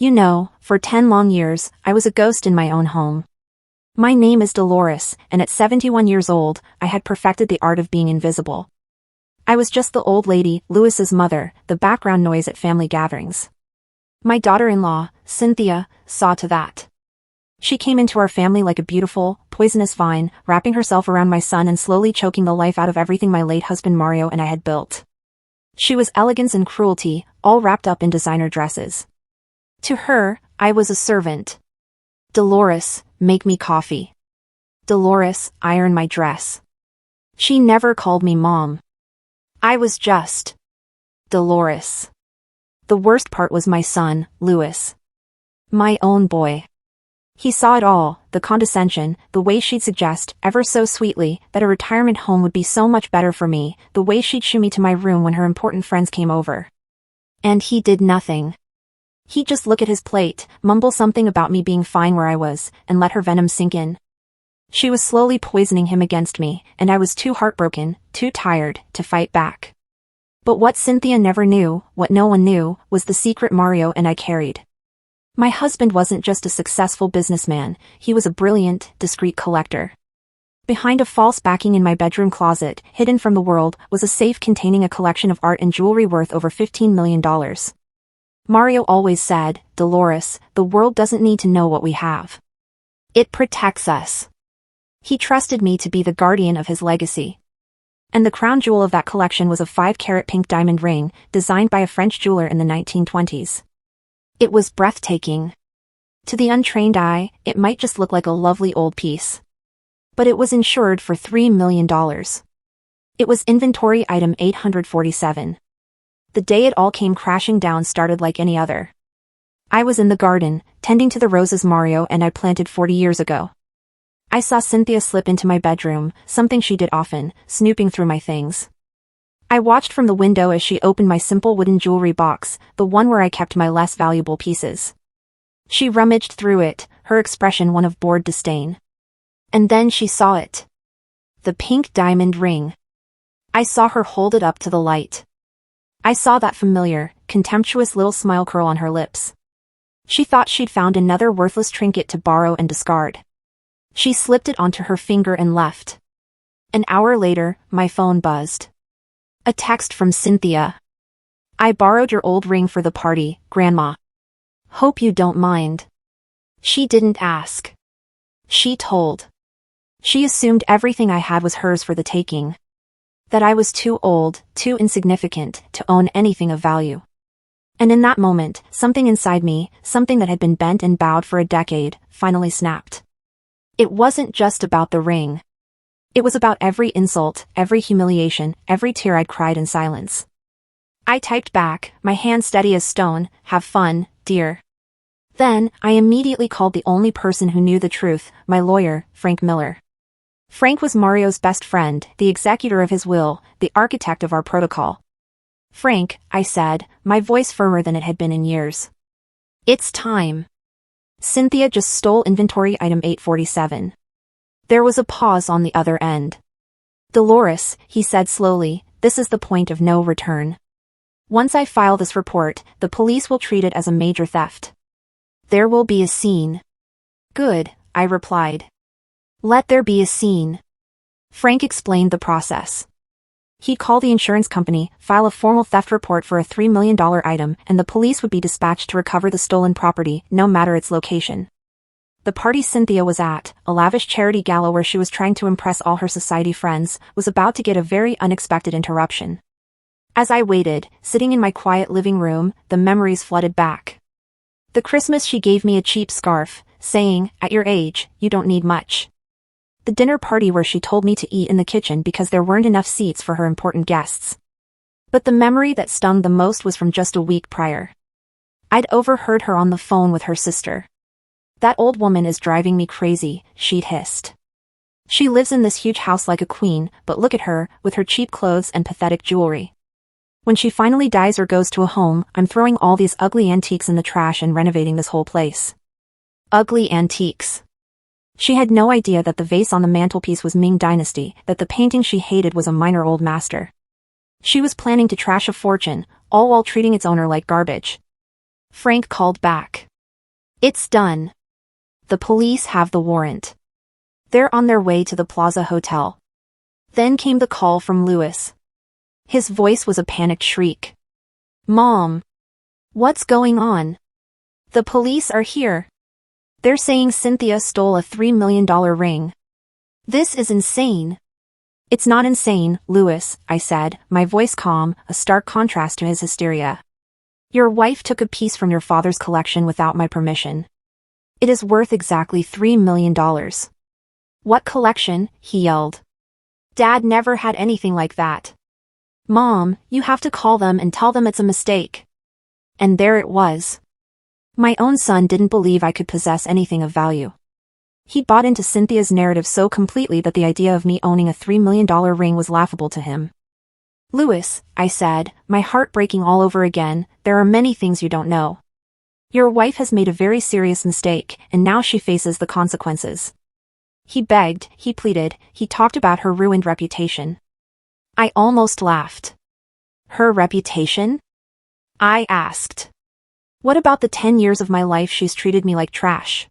You know, for 10 long years, I was a ghost in my own home. My name is Dolores, and at 71 years old, I had perfected the art of being invisible. I was just the old lady, Louis's mother, the background noise at family gatherings. My daughter-in-law, Cynthia, saw to that. She came into our family like a beautiful, poisonous vine, wrapping herself around my son and slowly choking the life out of everything my late husband Mario and I had built. She was elegance and cruelty, all wrapped up in designer dresses. To her, I was a servant. Dolores, make me coffee. Dolores, iron my dress. She never called me Mom. I was just Dolores. The worst part was my son, Louis. My own boy. He saw it all, the condescension, the way she'd suggest, ever so sweetly, that a retirement home would be so much better for me, the way she'd shoo me to my room when her important friends came over. And he did nothing. He'd just look at his plate, mumble something about me being fine where I was, and let her venom sink in. She was slowly poisoning him against me, and I was too heartbroken, too tired, to fight back. But what Cynthia never knew, what no one knew, was the secret Mario and I carried. My husband wasn't just a successful businessman, he was a brilliant, discreet collector. Behind a false backing in my bedroom closet, hidden from the world, was a safe containing a collection of art and jewelry worth over $15 million. Mario always said, Dolores, the world doesn't need to know what we have. It protects us. He trusted me to be the guardian of his legacy. And the crown jewel of that collection was a 5-carat pink diamond ring, designed by a French jeweler in the 1920s. It was breathtaking. To the untrained eye, it might just look like a lovely old piece. But it was insured for $3 million. It was inventory item 847. The day it all came crashing down started like any other. I was in the garden, tending to the roses Mario and I planted 40 years ago. I saw Cynthia slip into my bedroom, something she did often, snooping through my things. I watched from the window as she opened my simple wooden jewelry box, the one where I kept my less valuable pieces. She rummaged through it, her expression one of bored disdain. And then she saw it. The pink diamond ring. I saw her hold it up to the light. I saw that familiar, contemptuous little smile curl on her lips. She thought she'd found another worthless trinket to borrow and discard. She slipped it onto her finger and left. An hour later, my phone buzzed. A text from Cynthia. I borrowed your old ring for the party, Grandma. Hope you don't mind. She didn't ask. She told. She assumed everything I had was hers for the taking. That I was too old, too insignificant, to own anything of value. And in that moment, something inside me, something that had been bent and bowed for a decade, finally snapped. It wasn't just about the ring. It was about every insult, every humiliation, every tear I'd cried in silence. I typed back, my hand steady as stone, have fun, dear. Then, I immediately called the only person who knew the truth, my lawyer, Frank Miller. Frank was Mario's best friend, the executor of his will, the architect of our protocol. Frank, I said, my voice firmer than it had been in years. It's time. Cynthia just stole inventory item 847. There was a pause on the other end. Dolores, he said slowly, this is the point of no return. Once I file this report, the police will treat it as a major theft. There will be a scene. Good, I replied. Let there be a scene. Frank explained the process. He'd call the insurance company, file a formal theft report for a $3 million item, and the police would be dispatched to recover the stolen property, no matter its location. The party Cynthia was at, a lavish charity gala where she was trying to impress all her society friends, was about to get a very unexpected interruption. As I waited, sitting in my quiet living room, the memories flooded back. The Christmas she gave me a cheap scarf, saying, at your age, you don't need much. The dinner party where she told me to eat in the kitchen because there weren't enough seats for her important guests. But the memory that stung the most was from just a week prior. I'd overheard her on the phone with her sister. That old woman is driving me crazy, she'd hissed. She lives in this huge house like a queen, but look at her, with her cheap clothes and pathetic jewelry. When she finally dies or goes to a home, I'm throwing all these ugly antiques in the trash and renovating this whole place. Ugly antiques. She had no idea that the vase on the mantelpiece was Ming Dynasty, that the painting she hated was a minor old master. She was planning to trash a fortune, all while treating its owner like garbage. Frank called back. It's done. The police have the warrant. They're on their way to the Plaza Hotel. Then came the call from Louis. His voice was a panicked shriek. Mom. What's going on? The police are here. They're saying Cynthia stole a $3 million ring. This is insane. It's not insane, Louis, I said, my voice calm, a stark contrast to his hysteria. Your wife took a piece from your father's collection without my permission. It is worth exactly $3 million. What collection? He yelled. Dad never had anything like that. Mom, you have to call them and tell them it's a mistake. And there it was. My own son didn't believe I could possess anything of value. He bought into Cynthia's narrative so completely that the idea of me owning a $3 million ring was laughable to him. Louis, I said, my heart breaking all over again, there are many things you don't know. Your wife has made a very serious mistake, and now she faces the consequences. He begged, he pleaded, he talked about her ruined reputation. I almost laughed. Her reputation? I asked. What about the 10 years of my life she's treated me like trash?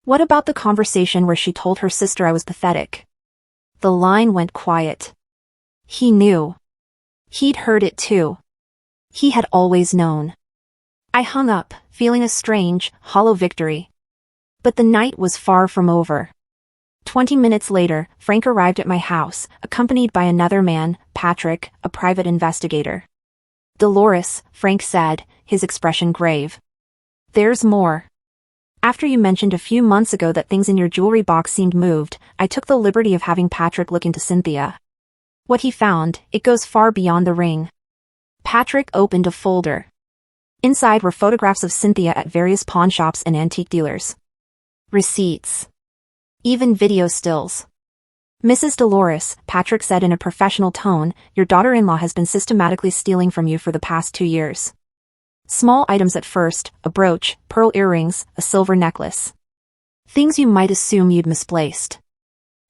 What about the conversation where she told her sister I was pathetic? The line went quiet. He knew. He'd heard it too. He had always known. I hung up, feeling a strange, hollow victory. But the night was far from over. 20 minutes later, Frank arrived at my house, accompanied by another man, Patrick, a private investigator. Dolores, Frank said, his expression grave. There's more. After you mentioned a few months ago that things in your jewelry box seemed moved, I took the liberty of having Patrick look into Cynthia. What he found, it goes far beyond the ring. Patrick opened a folder. Inside were photographs of Cynthia at various pawn shops and antique dealers. Receipts. Even video stills. Mrs. Dolores, Patrick said in a professional tone, your daughter-in-law has been systematically stealing from you for the past 2 years. Small items at first, a brooch, pearl earrings, a silver necklace. Things you might assume you'd misplaced.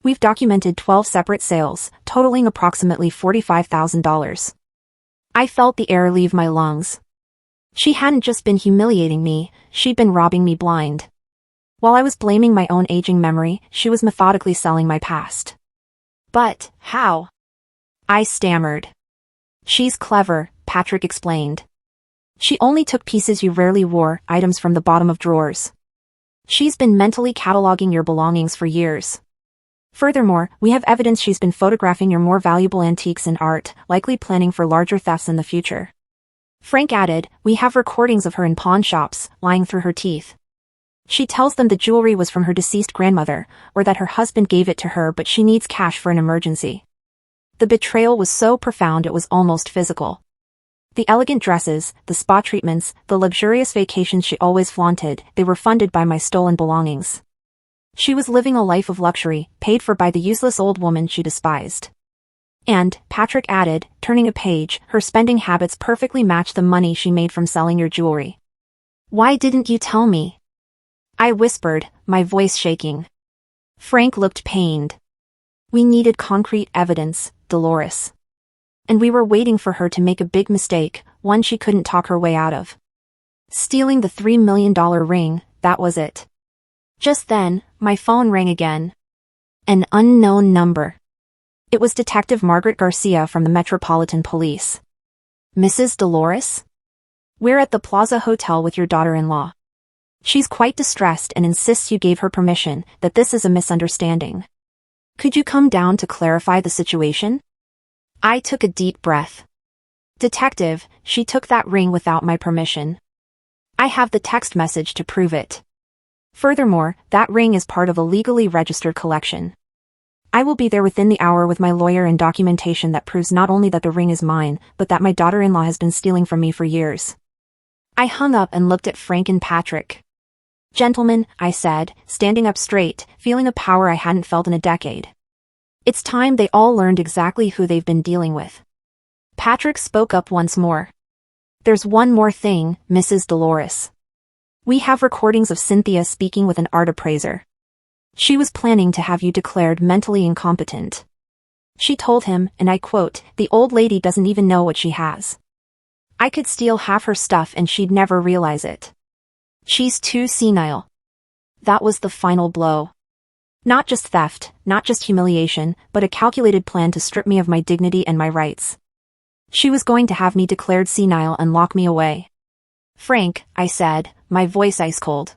We've documented 12 separate sales, totaling approximately $45,000. I felt the air leave my lungs. She hadn't just been humiliating me, she'd been robbing me blind. While I was blaming my own aging memory, she was methodically selling my past. But, how? I stammered. She's clever, Patrick explained. She only took pieces you rarely wore, items from the bottom of drawers. She's been mentally cataloging your belongings for years. Furthermore, we have evidence she's been photographing your more valuable antiques and art, likely planning for larger thefts in the future. Frank added, we have recordings of her in pawn shops, lying through her teeth. She tells them the jewelry was from her deceased grandmother, or that her husband gave it to her but she needs cash for an emergency. The betrayal was so profound it was almost physical. The elegant dresses, the spa treatments, the luxurious vacations she always flaunted, they were funded by my stolen belongings. She was living a life of luxury, paid for by the useless old woman she despised. And, Patrick added, turning a page, her spending habits perfectly matched the money she made from selling your jewelry. Why didn't you tell me? I whispered, my voice shaking. Frank looked pained. We needed concrete evidence, Dolores. And we were waiting for her to make a big mistake, one she couldn't talk her way out of. Stealing the $3 million ring, that was it. Just then, my phone rang again. An unknown number. It was Detective Margaret Garcia from the Metropolitan Police. Mrs. Dolores? We're at the Plaza Hotel with your daughter-in-law. She's quite distressed and insists you gave her permission, that this is a misunderstanding. Could you come down to clarify the situation? I took a deep breath. Detective, she took that ring without my permission. I have the text message to prove it. Furthermore, that ring is part of a legally registered collection. I will be there within the hour with my lawyer and documentation that proves not only that the ring is mine, but that my daughter-in-law has been stealing from me for years. I hung up and looked at Frank and Patrick. Gentlemen, I said, standing up straight, feeling a power I hadn't felt in a decade. It's time they all learned exactly who they've been dealing with. Patrick spoke up once more. There's one more thing, Mrs. Dolores. We have recordings of Cynthia speaking with an art appraiser. She was planning to have you declared mentally incompetent. She told him, and I quote, the old lady doesn't even know what she has. I could steal half her stuff and she'd never realize it. She's too senile. That was the final blow. Not just theft, not just humiliation, but a calculated plan to strip me of my dignity and my rights. She was going to have me declared senile and lock me away. Frank, I said, my voice ice cold.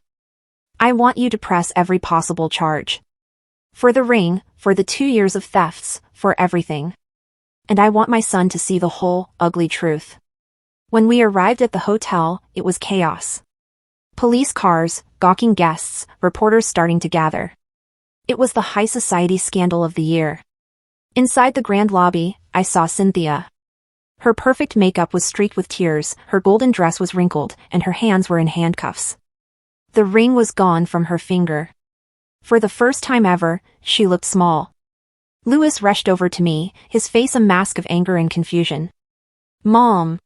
I want you to press every possible charge. For the ring, for the 2 years of thefts, for everything. And I want my son to see the whole, ugly truth. When we arrived at the hotel, it was chaos. Police cars, gawking guests, reporters starting to gather. It was the high society scandal of the year. Inside the grand lobby, I saw Cynthia. Her perfect makeup was streaked with tears, her golden dress was wrinkled, and her hands were in handcuffs. The ring was gone from her finger. For the first time ever, she looked small. Louis rushed over to me, his face a mask of anger and confusion. Mom!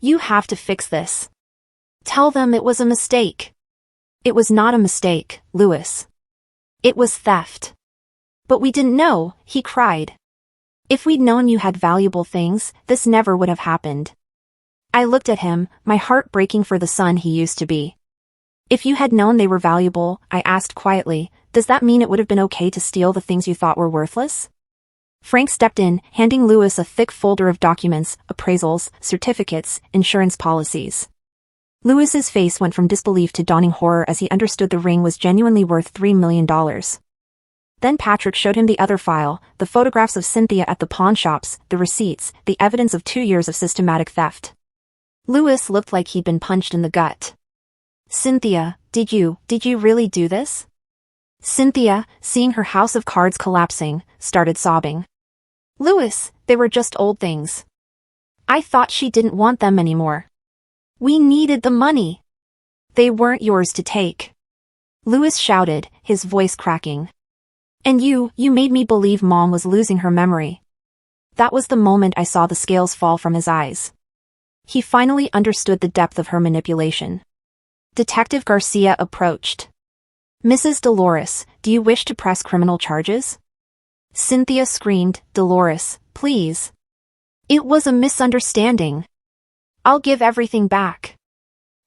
You have to fix this. Tell them it was a mistake. It was not a mistake, Louis. It was theft. But we didn't know, he cried. If we'd known you had valuable things, this never would have happened. I looked at him, my heart breaking for the son he used to be. If you had known they were valuable, I asked quietly, does that mean it would have been okay to steal the things you thought were worthless? Frank stepped in, handing Louis a thick folder of documents, appraisals, certificates, insurance policies. Louis's face went from disbelief to dawning horror as he understood the ring was genuinely worth $3 million. Then Patrick showed him the other file, the photographs of Cynthia at the pawn shops, the receipts, the evidence of 2 years of systematic theft. Louis looked like he'd been punched in the gut. Cynthia, did you really do this? Cynthia, seeing her house of cards collapsing, started sobbing. Louis, they were just old things. I thought she didn't want them anymore. We needed the money. They weren't yours to take. Louis shouted, his voice cracking. And you made me believe Mom was losing her memory. That was the moment I saw the scales fall from his eyes. He finally understood the depth of her manipulation. Detective Garcia approached. Mrs. Dolores, do you wish to press criminal charges? Cynthia screamed, Dolores, please. It was a misunderstanding. I'll give everything back.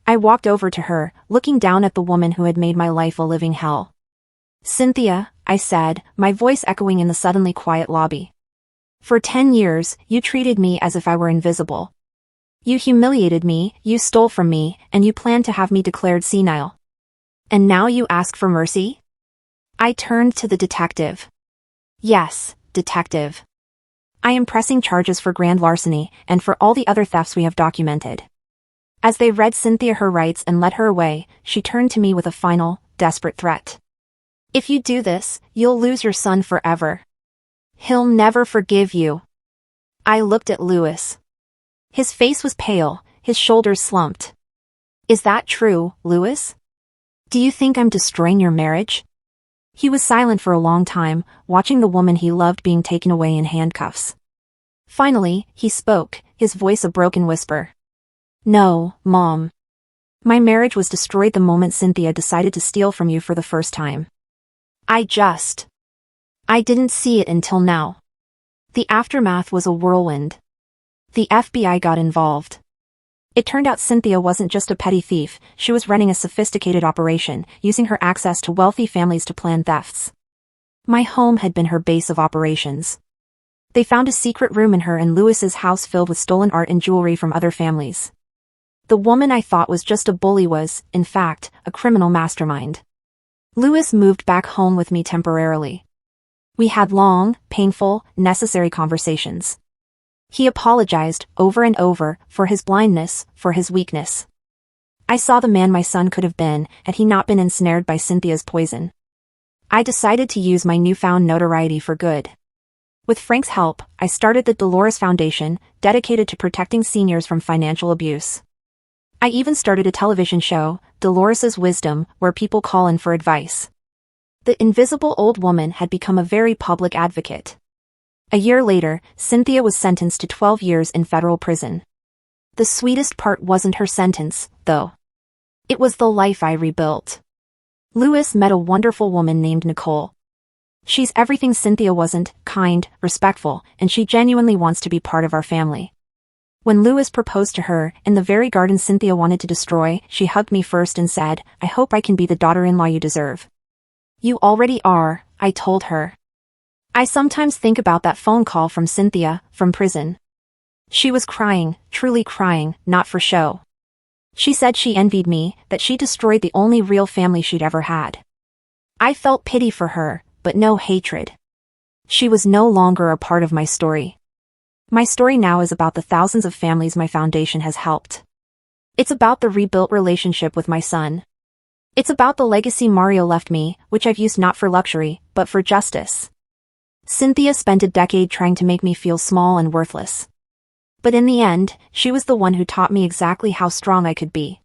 I walked over to her, looking down at the woman who had made my life a living hell. Cynthia, I said, my voice echoing in the suddenly quiet lobby. For 10 years, you treated me as if I were invisible. You humiliated me, you stole from me, and you planned to have me declared senile. And now you ask for mercy? I turned to the detective. Yes, detective. I am pressing charges for grand larceny and for all the other thefts we have documented. As they read Cynthia her rights and led her away, she turned to me with a final, desperate threat. If you do this, you'll lose your son forever. He'll never forgive you. I looked at Louis. His face was pale, his shoulders slumped. Is that true, Louis? Do you think I'm destroying your marriage? He was silent for a long time, watching the woman he loved being taken away in handcuffs. Finally, he spoke, his voice a broken whisper. No, Mom. My marriage was destroyed the moment Cynthia decided to steal from you for the first time. I didn't see it until now. The aftermath was a whirlwind. The FBI got involved. It turned out Cynthia wasn't just a petty thief, she was running a sophisticated operation, using her access to wealthy families to plan thefts. My home had been her base of operations. They found a secret room in her and Louis's house filled with stolen art and jewelry from other families. The woman I thought was just a bully was, in fact, a criminal mastermind. Louis moved back home with me temporarily. We had long, painful, necessary conversations. He apologized, over and over, for his blindness, for his weakness. I saw the man my son could have been, had he not been ensnared by Cynthia's poison. I decided to use my newfound notoriety for good. With Frank's help, I started the Dolores Foundation, dedicated to protecting seniors from financial abuse. I even started a television show, Dolores's Wisdom, where people call in for advice. The invisible old woman had become a very public advocate. A year later, Cynthia was sentenced to 12 years in federal prison. The sweetest part wasn't her sentence, though. It was the life I rebuilt. Louis met a wonderful woman named Nicole. She's everything Cynthia wasn't, kind, respectful, and she genuinely wants to be part of our family. When Louis proposed to her, in the very garden Cynthia wanted to destroy, she hugged me first and said, "I hope I can be the daughter-in-law you deserve." "You already are," I told her. I sometimes think about that phone call from Cynthia, from prison. She was crying, truly crying, not for show. She said she envied me, that she destroyed the only real family she'd ever had. I felt pity for her, but no hatred. She was no longer a part of my story. My story now is about the thousands of families my foundation has helped. It's about the rebuilt relationship with my son. It's about the legacy Mario left me, which I've used not for luxury, but for justice. Cynthia spent a decade trying to make me feel small and worthless. But in the end, she was the one who taught me exactly how strong I could be.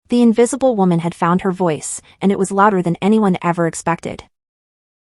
The invisible woman had found her voice, and it was louder than anyone ever expected.